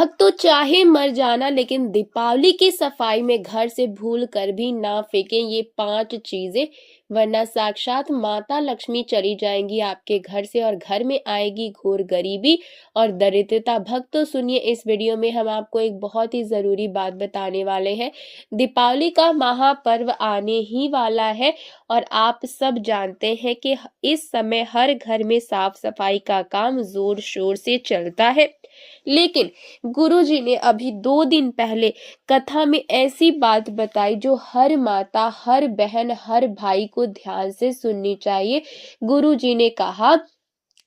भक्तों चाहे मर जाना लेकिन दीपावली की सफाई में घर से भूल कर भी ना फेंकें ये 5 चीजें, वरना साक्षात माता लक्ष्मी चली जाएंगी आपके घर से और घर में आएगी घोर गरीबी और दरिद्रता। भक्तों सुनिए, इस वीडियो में हम आपको एक बहुत ही जरूरी बात बताने वाले हैं। दीपावली का महापर्व आने ही वाला है और आप सब जानते हैं कि इस समय हर घर में साफ सफाई का काम जोर शोर से चलता है। लेकिन गुरुजी ने अभी 2 दिन पहले कथा में ऐसी बात बताई जो हर माता, हर बहन, हर भाई को ध्यान से सुननी चाहिए। गुरुजी ने कहा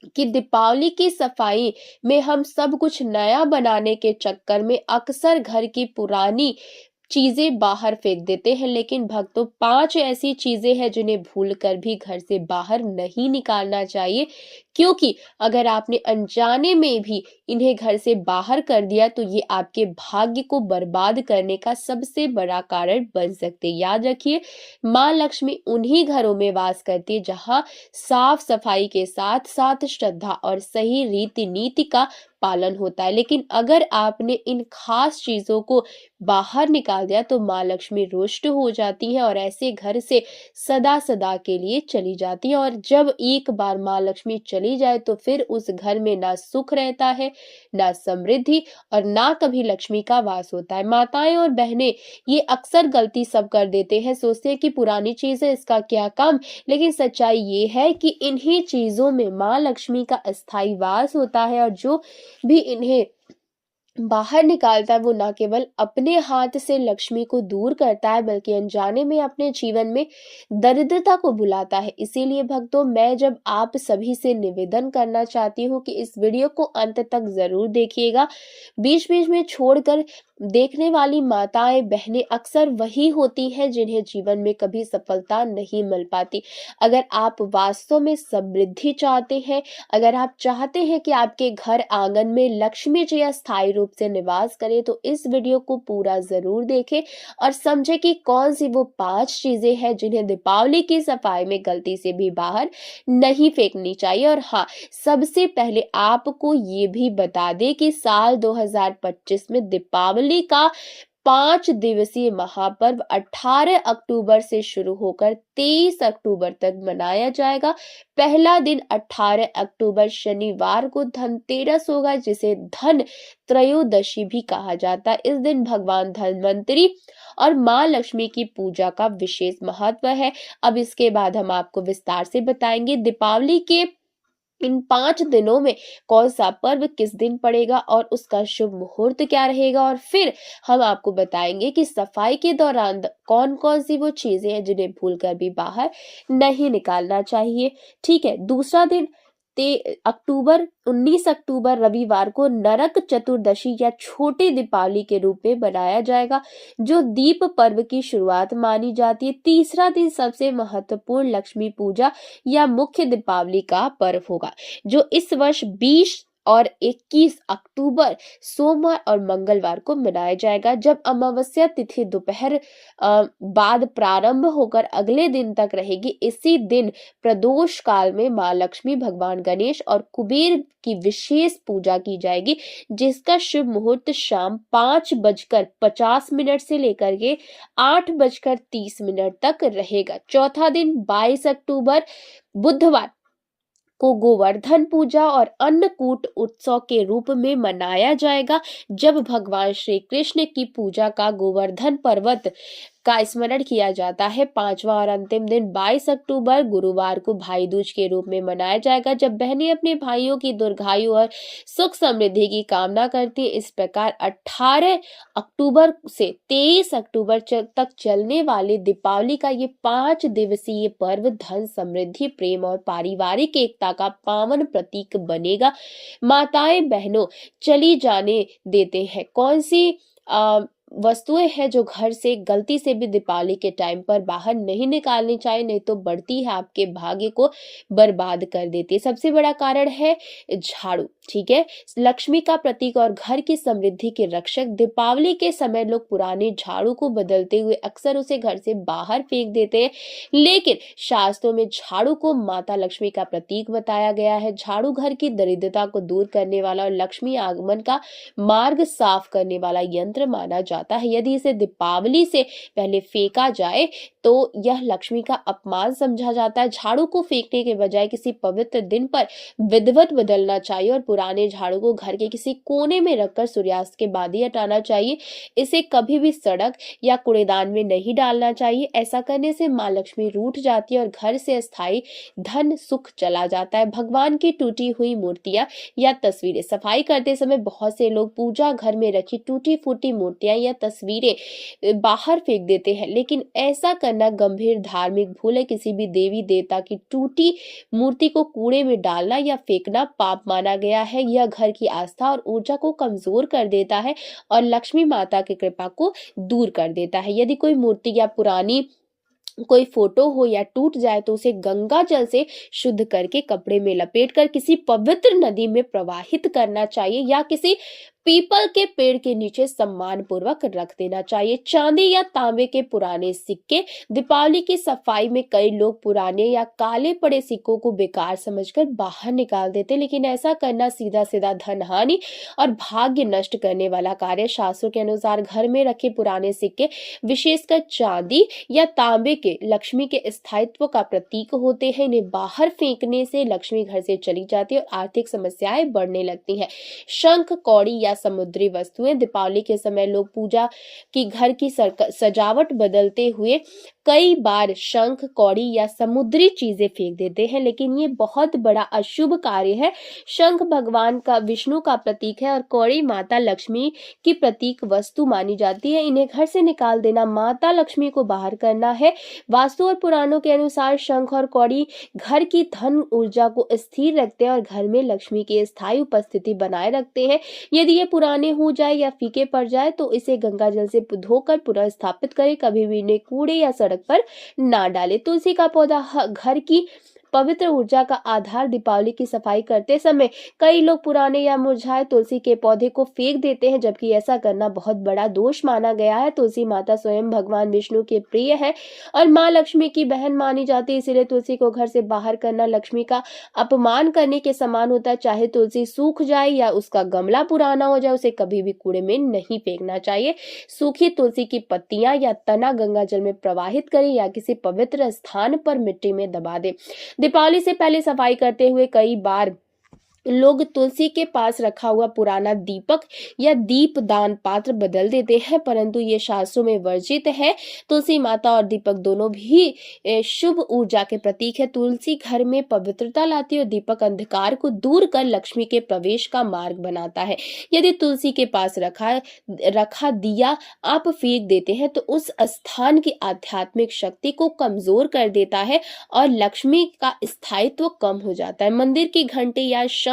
कि दीपावली की सफाई में हम सब कुछ नया बनाने के चक्कर में अक्सर घर की पुरानी चीजें बाहर फेंक देते हैं। लेकिन भक्तों 5 ऐसी चीजें हैं जिन्हें भूलकर भी घर से बाहर नहीं निकालना चाहिए, क्योंकि अगर आपने अनजाने में भी इन्हें घर से बाहर कर दिया तो ये आपके भाग्य को बर्बाद करने का सबसे बड़ा कारण बन सकते। याद रखिए, माँ लक्ष्मी उन्हीं घरों में वास करती है जहां साफ सफाई के साथ साथ श्रद्धा और सही रीति नीति का पालन होता है। लेकिन अगर आपने इन खास चीजों को बाहर निकाल दिया तो माँ लक्ष्मी रुष्ट हो जाती है और ऐसे घर से सदा सदा के लिए चली जाती है। और जब एक बार माँ लक्ष्मी चली जाए तो फिर उस घर में ना सुख रहता है, ना समृद्धि और ना कभी लक्ष्मी का वास होता है। माताएं और बहनें ये अक्सर गलती सब कर देते हैं, सोचते हैं कि पुरानी चीज है, इसका क्या काम। लेकिन सच्चाई ये है कि इन्हीं चीजों में माँ लक्ष्मी का अस्थायी वास होता है और जो भी इन्हें बाहर निकालता है वो ना केवल अपने हाथ से लक्ष्मी को दूर करता है बल्कि अनजाने में अपने जीवन में दरिद्रता को बुलाता है। इसीलिए भक्तों, मैं जब आप सभी से निवेदन करना चाहती हूँ कि इस वीडियो को अंत तक जरूर देखिएगा। बीच बीच में छोड़कर देखने वाली माताएं बहनें अक्सर वही होती हैं जिन्हें जीवन में कभी सफलता नहीं मिल पाती। अगर आप वास्तव में समृद्धि चाहते हैं, अगर आप चाहते हैं कि आपके घर आंगन में लक्ष्मी जी अस्थायी रूप से निवास करे, तो इस वीडियो को पूरा जरूर देखें और समझे कि कौन सी वो 5 चीजें हैं जिन्हें दीपावली की सफाई में गलती से भी बाहर नहीं फेंकनी चाहिए। और हाँ, सबसे पहले आपको ये भी बता दें कि साल 2025 में दीपावली का 5 दिवसीय महापर्व 18 अक्टूबर से शुरू होकर 23 अक्टूबर तक मनाया जाएगा। पहला दिन 18 अक्टूबर शनिवार को धनतेरस होगा, जिसे धन त्रयोदशी भी कहा जाता है। इस दिन भगवान धन्वंतरी और माँ लक्ष्मी की पूजा का विशेष महत्व है। अब इसके बाद हम आपको विस्तार से बताएंगे दीपावली के इन 5 दिनों में कौन सा पर्व किस दिन पड़ेगा और उसका शुभ मुहूर्त क्या रहेगा। और फिर हम आपको बताएंगे कि सफाई के दौरान कौन कौन सी वो चीजें हैं जिन्हें भूलकर भी बाहर नहीं निकालना चाहिए। ठीक है, दूसरा दिन 19 अक्टूबर रविवार को नरक चतुर्दशी या छोटी दीपावली के रूप में बनाया जाएगा, जो दीप पर्व की शुरुआत मानी जाती है। तीसरा दिन सबसे महत्वपूर्ण लक्ष्मी पूजा या मुख्य दीपावली का पर्व होगा, जो इस वर्ष 20 और 21 अक्टूबर सोमवार और मंगलवार को मनाया जाएगा, जब अमावस्या तिथि दोपहर बाद प्रारंभ होकर अगले दिन तक रहेगी। इसी दिन प्रदोष काल में माँ लक्ष्मी, भगवान गणेश और कुबेर की विशेष पूजा की जाएगी, जिसका शुभ मुहूर्त शाम 5:50 से लेकर के 8:30 तक रहेगा। चौथा दिन 22 अक्टूबर बुधवार को गोवर्धन पूजा और अन्नकूट उत्सव के रूप में मनाया जाएगा, जब भगवान श्री कृष्ण की पूजा का गोवर्धन पर्वत का स्मरण किया जाता है। पांचवा और अंतिम दिन 22 अक्टूबर गुरुवार को भाई दूज के रूप में मनाया जाएगा, जब बहनें अपने भाइयों की दीर्घायु और सुख समृद्धि की कामना करती है। इस प्रकार 18 अक्टूबर से 23 अक्टूबर तक चलने वाले दीपावली का ये 5 दिवसीय पर्व धन, समृद्धि, प्रेम और पारिवारिक एकता का पावन प्रतीक बनेगा। माताएं बहनों, चली जाने देते हैं कौन सी वस्तुएं हैं जो घर से गलती से भी दीपावली के टाइम पर बाहर नहीं निकालनी चाहिए, नहीं तो बढ़ती है आपके भाग्य को बर्बाद कर देती है। सबसे बड़ा कारण है झाड़ू, ठीक है, लक्ष्मी का प्रतीक और घर की समृद्धि के रक्षक। दीपावली के समय लोग पुराने झाड़ू को बदलते हुए अक्सर उसे घर से बाहर फेंक देते हैं, लेकिन शास्त्रों में झाड़ू को माता लक्ष्मी का प्रतीक बताया गया है। झाड़ू घर की दरिद्रता को दूर करने वाला और लक्ष्मी आगमन का मार्ग साफ करने वाला यंत्र माना जाता है। यदि इसे दीपावली से पहले फेंका जाए तो यह लक्ष्मी का अपमान समझा जाता है। झाड़ू को फेंकने के बजाय किसी पवित्र दिन पर विधिवत बदलना चाहिए और पुराने झाड़ू को घर के किसी कोने में रखकर सूर्यास्त के बाद ही हटाना चाहिए। इसे कभी भी सड़क या कूड़ेदान में नहीं डालना चाहिए। ऐसा करने से माँ लक्ष्मी रूठ जाती है और घर से अस्थायी धन सुख चला जाता है। भगवान की टूटी हुई मूर्तियां या तस्वीरें, सफाई करते समय बहुत से लोग पूजा घर में रखी टूटी फूटी मूर्तियां या तस्वीरें बाहर फेंक देते हैं, लेकिन ऐसा करना गंभीर धार्मिक भूल है। किसी भी देवी देवता की टूटी मूर्ति को कूड़े में डालना या फेंकना पाप माना गया है। यह घर की आस्था और ऊर्जा को कमजोर कर देता है और लक्ष्मी माता की कृपा को दूर कर देता है। यदि कोई मूर्ति या पुरानी कोई फोटो हो या टूट जाए तो उसे गंगा जल से शुद्ध करके कपड़े में लपेटकर किसी पवित्र नदी में प्रवाहित करना चाहिए या किसी पीपल के पेड़ के नीचे सम्मान पूर्वक रख देना चाहिए। चांदी या तांबे के पुराने सिक्के, दीपावली की सफाई में कई लोग पुराने या काले पड़े सिक्कों को बेकार समझकर बाहर निकाल देते, लेकिन ऐसा करना सीधा सीधा धन हानि और भाग्य नष्ट करने वाला कार्य। शास्त्रों के अनुसार घर में रखे पुराने सिक्के, विशेषकर चांदी या तांबे के, लक्ष्मी के स्थायित्व का प्रतीक होते हैं। इन्हें बाहर फेंकने से लक्ष्मी घर से चली जाती है और आर्थिक समस्याएं बढ़ने लगती हैं। शंख, कौड़ी या समुद्री वस्तुएं, दीपावली के समय लोग पूजा की घर की सजावट बदलते हुए कई बार शंख, कौड़ी या समुद्री चीजें फेंक देते हैं, लेकिन ये बहुत बड़ा अशुभ कार्य है। शंख भगवान का, विष्णु का प्रतीक है और कौड़ी माता लक्ष्मी की प्रतीक वस्तु मानी जाती है। इन्हें घर से निकाल देना माता लक्ष्मी को बाहर करना है। वास्तु और पुराणों के अनुसार शंख और कौड़ी घर की धन ऊर्जा को स्थिर रखते हैं और घर में लक्ष्मी की स्थायी उपस्थिति बनाए रखते हैं। यदि ये पुराने हो जाए या फीके पड़ जाए तो इसे गंगा जल से धोकर पुनः स्थापित करें। कभी भी इन्हें कूड़े या सड़क पर ना डालें। तुलसी का पौधा घर की पवित्र ऊर्जा का आधार। दीपावली की सफाई करते समय कई लोग पुराने या मुरझाए तुलसी के पौधे को फेंक देते हैं, जबकि ऐसा करना बहुत बड़ा दोष माना गया है। तुलसी माता स्वयं भगवान विष्णु के प्रिय है और माँ लक्ष्मी की बहन मानी जाती है, इसलिए तुलसी को घर से बाहर करना लक्ष्मी का अपमान करने के समान होता है। चाहे तुलसी सूख जाए या उसका गमला पुराना हो जाए, उसे कभी भी कूड़े में नहीं फेंकना चाहिए। सूखी तुलसी की पत्तियां या तना गंगा जल में प्रवाहित करें या किसी पवित्र स्थान पर मिट्टी में दबा दें। दीपावली से पहले सफाई करते हुए कई बार लोग तुलसी के पास रखा हुआ पुराना दीपक या दीपदान पात्र बदल देते हैं, परंतु ये शास्त्रों में वर्जित है। तुलसी माता और दीपक दोनों भी शुभ ऊर्जा के प्रतीक है। तुलसी घर में पवित्रता लाती है और दीपक अंधकार को दूर कर लक्ष्मी के प्रवेश का मार्ग बनाता है। यदि तुलसी के पास रखा दिया आप फेंक देते हैं तो उस स्थान की आध्यात्मिक शक्ति को कमजोर कर देता है और लक्ष्मी का स्थायित्व कम हो जाता है। मंदिर की घंटी या शंख,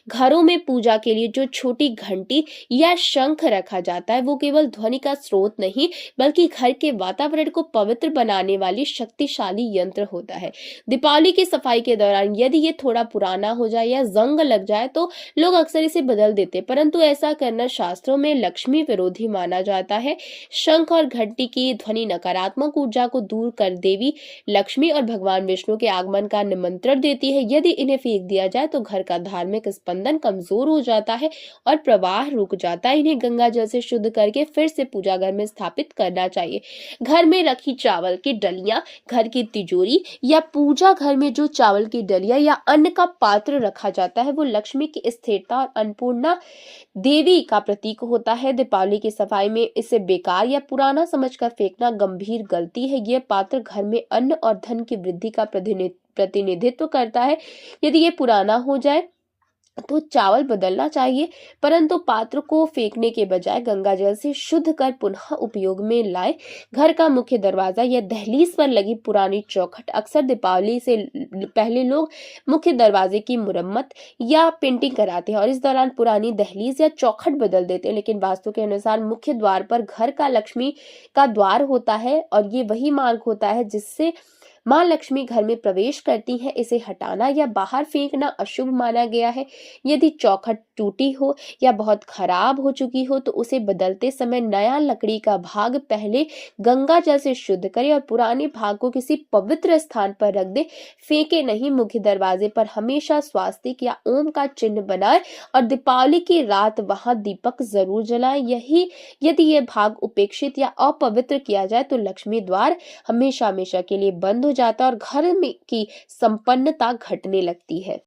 घरों में पूजा के लिए जो छोटी घंटी या शंख रखा जाता है वो केवल ध्वनि का स्रोत नहीं बल्कि घर के वातावरण को पवित्र बनाने वाली शक्तिशाली यंत्र होता है। दीपावली की सफाई के दौरान यदि ये थोड़ा पुराना हो जाए या जंग लग जाए तो लोग अक्सर इसे बदल देते, परंतु ऐसा करना शास्त्रों में लक्ष्मी विरोधी माना जाता है। शंख और घंटी की ध्वनि नकारात्मक ऊर्जा को दूर कर देवी लक्ष्मी और भगवान विष्णु के आगमन का निमंत्रण देती है। यदि इन्हें फेंक दिया जाए तो घर का धार्मिक स्पंदन कमजोर हो जाता है और प्रवाह रुक जाता है। इन्हें गंगा जल से शुद्ध करके फिर से पूजा घर में स्थापित करना चाहिए। घर में रखी चावल की डलियां, घर की तिजोरी या पूजा घर में जो चावल की डलियां या अन्न का पात्र रखा जाता है वो लक्ष्मी की स्थिरता और अन्नपूर्णा देवी का प्रतीक होता है। दीपावली की सफाई में इसे बेकार या पुराना समझकर फेंकना गंभीर गलती है। यह पात्र घर में अन्न और धन की वृद्धि का प्रतिनिधित्व करता है। यदि ये पुराना हो जाए तो चावल बदलना चाहिए, परंतु पात्र को फेंकने के बजाय गंगा जल से शुद्ध कर पुनः उपयोग में लाए। घर का मुख्य दरवाजा या दहलीज पर लगी पुरानी चौखट, अक्सर दीपावली से पहले लोग मुख्य दरवाजे की मुरम्मत या पेंटिंग कराते हैं और इस दौरान पुरानी दहलीज या चौखट बदल देते हैं। लेकिन वास्तु के अनुसार मुख्य द्वार पर घर का लक्ष्मी का द्वार होता है और ये वही मार्ग होता है जिससे माँ लक्ष्मी घर में प्रवेश करती हैं। इसे हटाना या बाहर फेंकना अशुभ माना गया है। यदि चौखट टूटी हो या बहुत खराब हो चुकी हो तो उसे बदलते समय नया लकड़ी का भाग पहले गंगा जल से शुद्ध करें और पुराने भाग को किसी पवित्र स्थान पर रख दे, फेंके नहीं। मुख्य दरवाजे पर हमेशा स्वास्तिक या ओम का चिन्ह बनाए और दीपावली की रात वहां दीपक जरूर जलाएं। यही यदि यह भाग उपेक्षित या अपवित्र किया जाए तो लक्ष्मी द्वार हमेशा हमेशा के लिए बंद हो जाता है और घर में की संपन्नता घटने लगती है।